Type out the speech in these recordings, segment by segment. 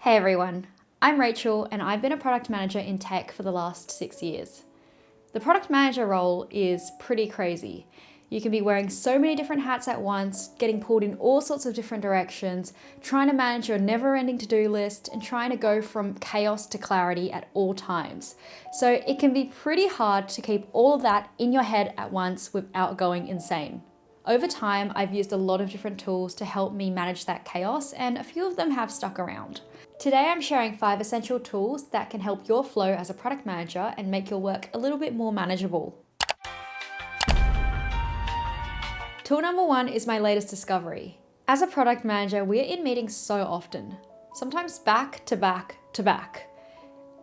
Hey everyone, I'm Rachel and I've been a product manager in tech for the last 6 years. The product manager role is pretty crazy. You can be wearing so many different hats at once, getting pulled in all sorts of different directions, trying to manage your never-ending to-do list and trying to go from chaos to clarity at all times. So it can be pretty hard to keep all of that in your head at once without going insane. Over time, I've used a lot of different tools to help me manage that chaos, and a few of them have stuck around. Today, I'm sharing 5 essential tools that can help your flow as a product manager and make your work a little bit more manageable. Tool number 1 is my latest discovery. As a product manager, we're in meetings so often, sometimes back to back to back.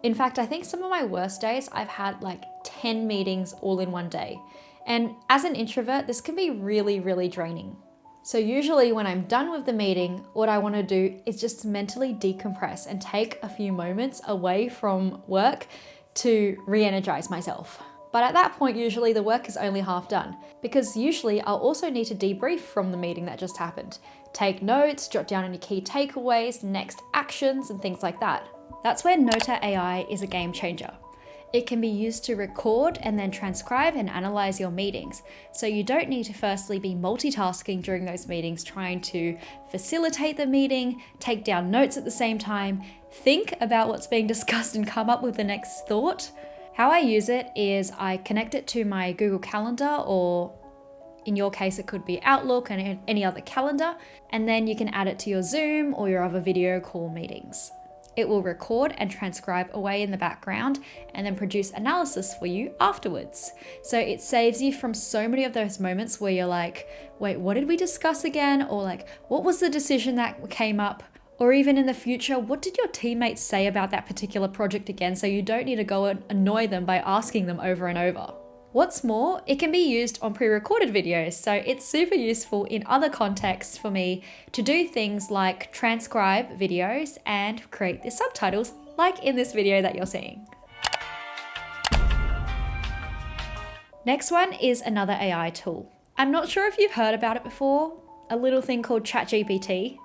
In fact, I think some of my worst days, I've had like 10 meetings all in one day. And as an introvert, this can be really draining. So usually when I'm done with the meeting, what I want to do is just mentally decompress and take a few moments away from work to re-energize myself. But at that point, usually the work is only half done, because usually I'll also need to debrief from the meeting that just happened. Take notes, jot down any key takeaways, next actions, and things like that. That's where Notta.AI is a game changer. It can be used to record and then transcribe and analyze your meetings. So you don't need to firstly be multitasking during those meetings, trying to facilitate the meeting, take down notes at the same time, think about what's being discussed and come up with the next thought. How I use it is I connect it to my Google Calendar, or in your case, it could be Outlook and any other calendar, and then you can add it to your Zoom or your other video call meetings. It will record and transcribe away in the background and then produce analysis for you afterwards. So it saves you from so many of those moments where you're like, wait, what did we discuss again? Or like, what was the decision that came up? Or even in the future, what did your teammates say about that particular project again? So you don't need to go and annoy them by asking them over and over. What's more, it can be used on pre-recorded videos, so it's super useful in other contexts for me to do things like transcribe videos and create the subtitles, like in this video that you're seeing. Next one is another AI tool. I'm not sure if you've heard about it before, a little thing called ChatGPT.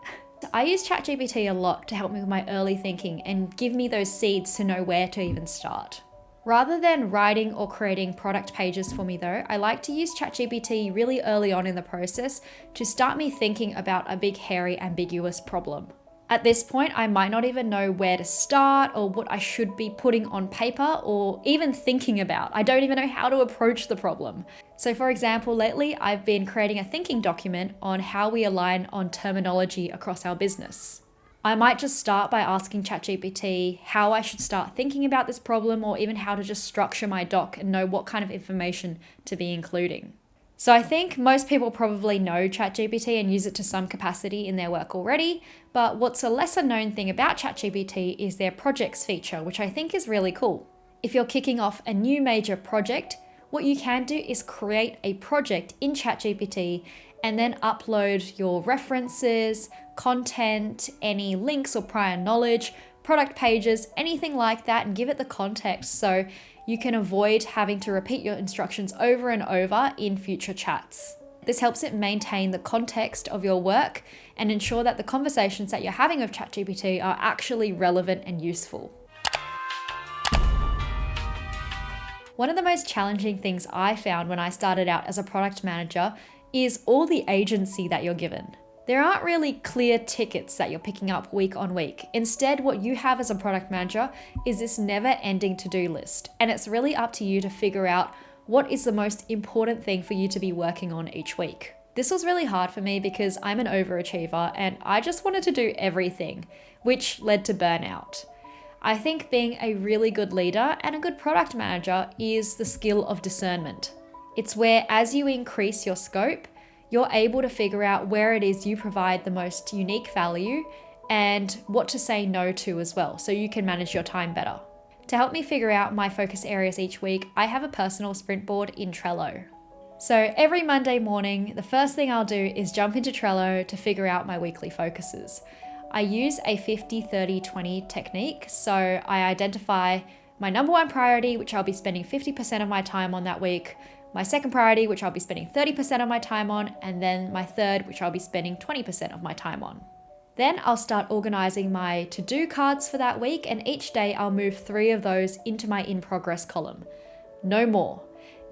I use ChatGPT a lot to help me with my early thinking and give me those seeds to know where to even start. Rather than writing or creating product pages for me though, I like to use ChatGPT really early on in the process to start me thinking about a big, hairy, ambiguous problem. At this point, I might not even know where to start or what I should be putting on paper or even thinking about. I don't even know how to approach the problem. So for example, lately I've been creating a thinking document on how we align on terminology across our business. I might just start by asking ChatGPT how I should start thinking about this problem, or even how to just structure my doc and know what kind of information to be including. So I think most people probably know ChatGPT and use it to some capacity in their work already, but what's a lesser known thing about ChatGPT is their projects feature, which I think is really cool. If you're kicking off a new major project, what you can do is create a project in ChatGPT and then upload your references, content, any links or prior knowledge, product pages, anything like that, and give it the context so you can avoid having to repeat your instructions over and over in future chats. This helps it maintain the context of your work and ensure that the conversations that you're having with ChatGPT are actually relevant and useful. One of the most challenging things I found when I started out as a product manager is all the agency that you're given. There aren't really clear tickets that you're picking up week on week. Instead, what you have as a product manager is this never-ending to-do list, and it's really up to you to figure out what is the most important thing for you to be working on each week. This was really hard for me because I'm an overachiever and I just wanted to do everything, which led to burnout. I think being a really good leader and a good product manager is the skill of discernment. It's where, as you increase your scope, you're able to figure out where it is you provide the most unique value and what to say no to as well, so you can manage your time better. To help me figure out my focus areas each week, I have a personal sprint board in Trello. So every Monday morning, the first thing I'll do is jump into Trello to figure out my weekly focuses. I use a 50-30-20 technique, so I identify my number one priority, which I'll be spending 50% of my time on that week, my second priority, which I'll be spending 30% of my time on, and then my third, which I'll be spending 20% of my time on. Then I'll start organizing my to-do cards for that week, and each day I'll move 3 of those into my in progress column. No more.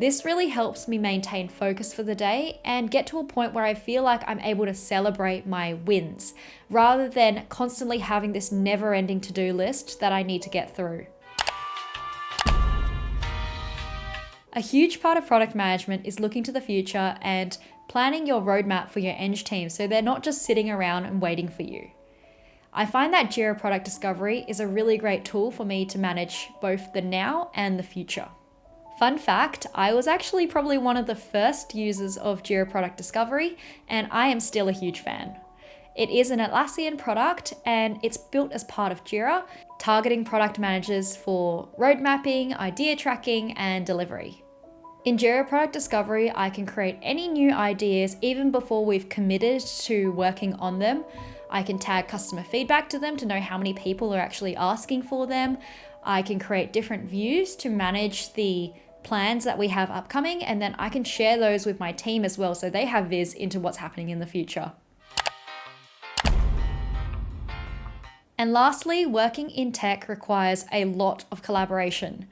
This really helps me maintain focus for the day and get to a point where I feel like I'm able to celebrate my wins, rather than constantly having this never-ending to-do list that I need to get through. A huge part of product management is looking to the future and planning your roadmap for your eng team so they're not just sitting around and waiting for you. I find that Jira Product Discovery is a really great tool for me to manage both the now and the future. Fun fact, I was actually probably one of the first users of Jira Product Discovery, and I am still a huge fan. It is an Atlassian product and it's built as part of Jira, targeting product managers for road mapping, idea tracking, and delivery. In Jira Product Discovery, I can create any new ideas even before we've committed to working on them. I can tag customer feedback to them to know how many people are actually asking for them. I can create different views to manage the plans that we have upcoming, and then I can share those with my team as well so they have viz into what's happening in the future. And lastly, working in tech requires a lot of collaboration.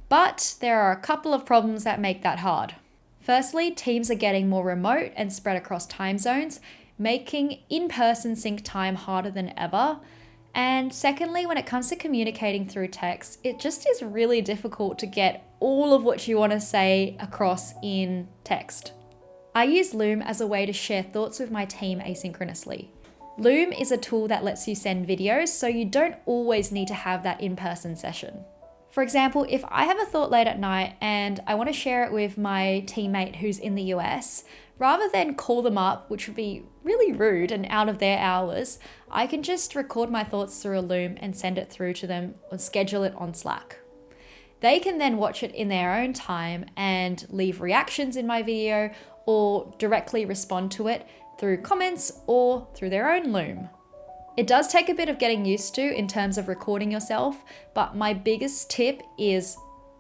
But there are a couple of problems that make that hard. Firstly, teams are getting more remote and spread across time zones, making in-person sync time harder than ever. And secondly, when it comes to communicating through text, it just is really difficult to get all of what you want to say across in text. I use Loom as a way to share thoughts with my team asynchronously. Loom is a tool that lets you send videos, so you don't always need to have that in-person session. For example, if I have a thought late at night and I want to share it with my teammate who's in the US, rather than call them up, which would be really rude and out of their hours, I can just record my thoughts through a Loom and send it through to them or schedule it on Slack. They can then watch it in their own time and leave reactions in my video or directly respond to it through comments or through their own Loom. It does take a bit of getting used to in terms of recording yourself, but my biggest tip is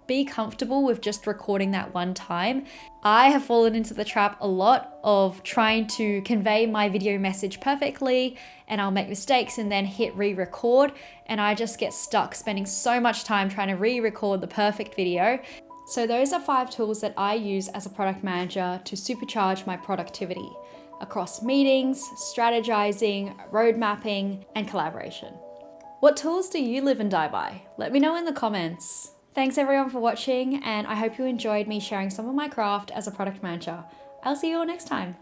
be comfortable with just recording that one time. I have fallen into the trap a lot of trying to convey my video message perfectly, and I'll make mistakes and then hit re-record, and I just get stuck spending so much time trying to re-record the perfect video. So those are 5 tools that I use as a product manager to supercharge my productivity across meetings, strategizing, road mapping, and collaboration. What tools do you live and die by? Let me know in the comments. Thanks everyone for watching, and I hope you enjoyed me sharing some of my craft as a product manager. I'll see you all next time.